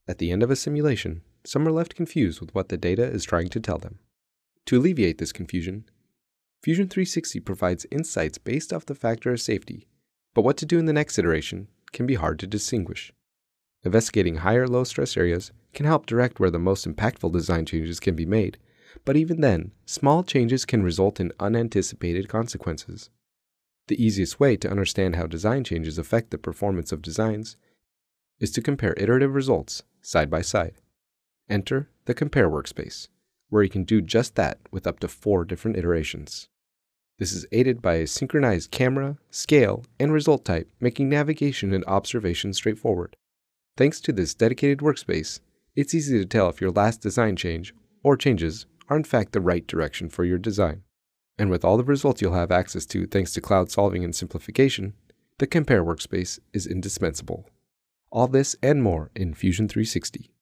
At the end of a simulation, some are left confused with what the data is trying to tell them. To alleviate this confusion, Fusion 360 provides insights based off the factor of safety, but what to do in the next iteration can be hard to distinguish. Investigating high or low stress areas can help direct where the most impactful design changes can be made, but even then, small changes can result in unanticipated consequences. The easiest way to understand how design changes affect the performance of designs is to compare iterative results side by side. Enter the Compare workspace, where you can do just that with up to 4 different iterations. This is aided by a synchronized camera, scale, and result type, making navigation and observation straightforward. Thanks to this dedicated workspace, it's easy to tell if your last design change or changes are in fact the right direction for your design. And with all the results you'll have access to thanks to cloud solving and simplification, the Compare workspace is indispensable. All this and more in Fusion 360.